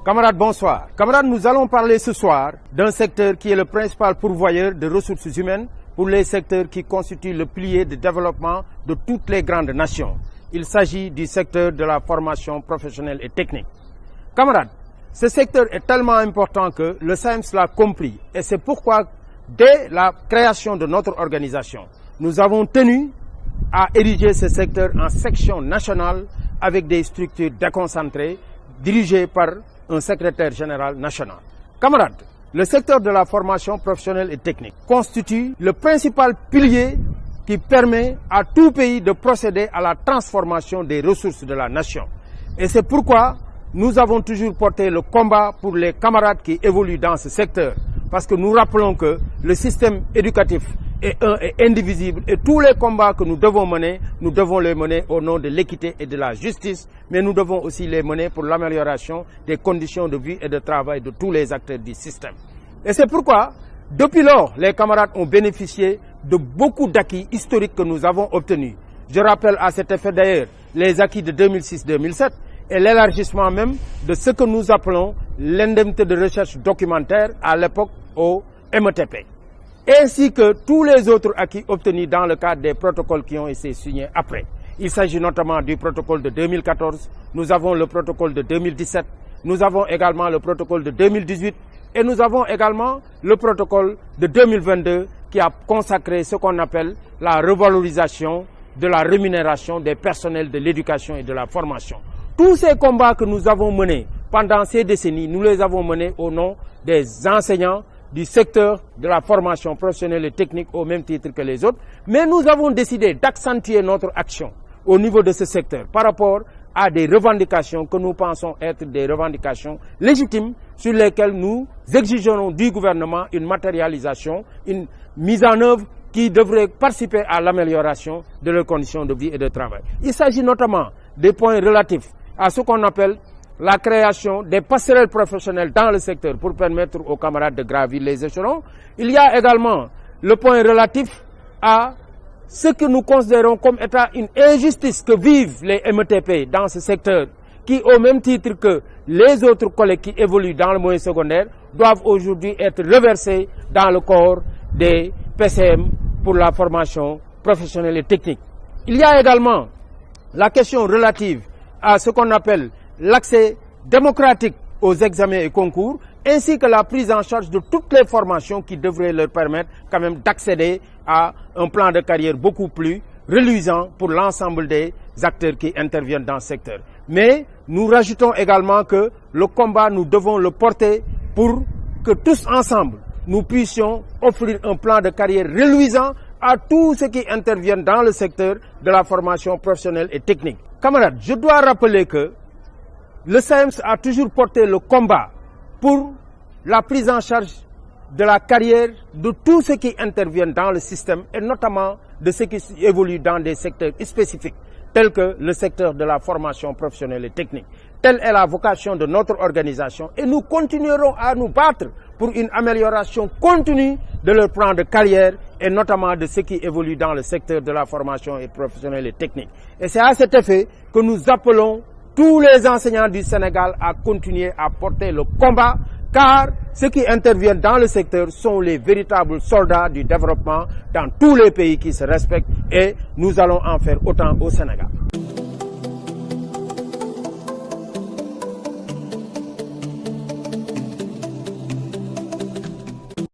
Camarades, bonsoir. Camarades, nous allons parler ce soir d'un secteur qui est le principal pourvoyeur de ressources humaines pour les secteurs qui constituent le pilier de développement de toutes les grandes nations. Il s'agit du secteur de la formation professionnelle et technique. Camarades, ce secteur est tellement important que le SAEMS l'a compris et c'est pourquoi, dès la création de notre organisation, nous avons tenu à ériger ce secteur en section nationale avec des structures déconcentrées dirigées par un secrétaire général national. Camarades, le secteur de la formation professionnelle et technique constitue le principal pilier qui permet à tout pays de procéder à la transformation des ressources de la nation. Et c'est pourquoi nous avons toujours porté le combat pour les camarades qui évoluent dans ce secteur. Parce que nous rappelons que le système éducatif est un et indivisible et tous les combats que nous devons mener, nous devons les mener au nom de l'équité et de la justice, mais nous devons aussi les mener pour l'amélioration des conditions de vie et de travail de tous les acteurs du système. Et c'est pourquoi, depuis lors, les camarades ont bénéficié de beaucoup d'acquis historiques que nous avons obtenus. Je rappelle à cet effet d'ailleurs les acquis de 2006-2007 et l'élargissement même de ce que nous appelons l'indemnité de recherche documentaire à l'époque au METP, ainsi que tous les autres acquis obtenus dans le cadre des protocoles qui ont été signés après. Il s'agit notamment du protocole de 2014, nous avons le protocole de 2017, nous avons également le protocole de 2018 et nous avons également le protocole de 2022 qui a consacré ce qu'on appelle la revalorisation de la rémunération des personnels de l'éducation et de la formation. Tous ces combats que nous avons menés pendant ces décennies, nous les avons menés au nom des enseignants du secteur de la formation professionnelle et technique au même titre que les autres. Mais nous avons décidé d'accentuer notre action au niveau de ce secteur par rapport à des revendications que nous pensons être des revendications légitimes sur lesquelles nous exigerons du gouvernement une matérialisation, une mise en œuvre qui devrait participer à l'amélioration de leurs conditions de vie et de travail. Il s'agit notamment des points relatifs à ce qu'on appelle la création des passerelles professionnelles dans le secteur pour permettre aux camarades de gravir les échelons. Il y a également le point relatif à ce que nous considérons comme étant une injustice que vivent les METP dans ce secteur, qui au même titre que les autres collègues qui évoluent dans le moyen secondaire, doivent aujourd'hui être reversés dans le corps des PCM pour la formation professionnelle et technique. Il y a également la question relative à ce qu'on appelle l'accès démocratique aux examens et concours, ainsi que la prise en charge de toutes les formations qui devraient leur permettre quand même d'accéder à un plan de carrière beaucoup plus reluisant pour l'ensemble des acteurs qui interviennent dans ce secteur. Mais nous rajoutons également que le combat, nous devons le porter pour que tous ensemble, nous puissions offrir un plan de carrière reluisant à tous ceux qui interviennent dans le secteur de la formation professionnelle et technique. Camarades, je dois rappeler que le SAEMS a toujours porté le combat pour la prise en charge de la carrière de tous ceux qui interviennent dans le système et notamment de ceux qui évoluent dans des secteurs spécifiques tels que le secteur de la formation professionnelle et technique. Telle est la vocation de notre organisation et nous continuerons à nous battre pour une amélioration continue de leur plan de carrière et notamment de ceux qui évoluent dans le secteur de la formation professionnelle et technique. Et c'est à cet effet que nous appelons tous les enseignants du Sénégal à continuer à porter le combat, car ceux qui interviennent dans le secteur sont les véritables soldats du développement dans tous les pays qui se respectent et nous allons en faire autant au Sénégal.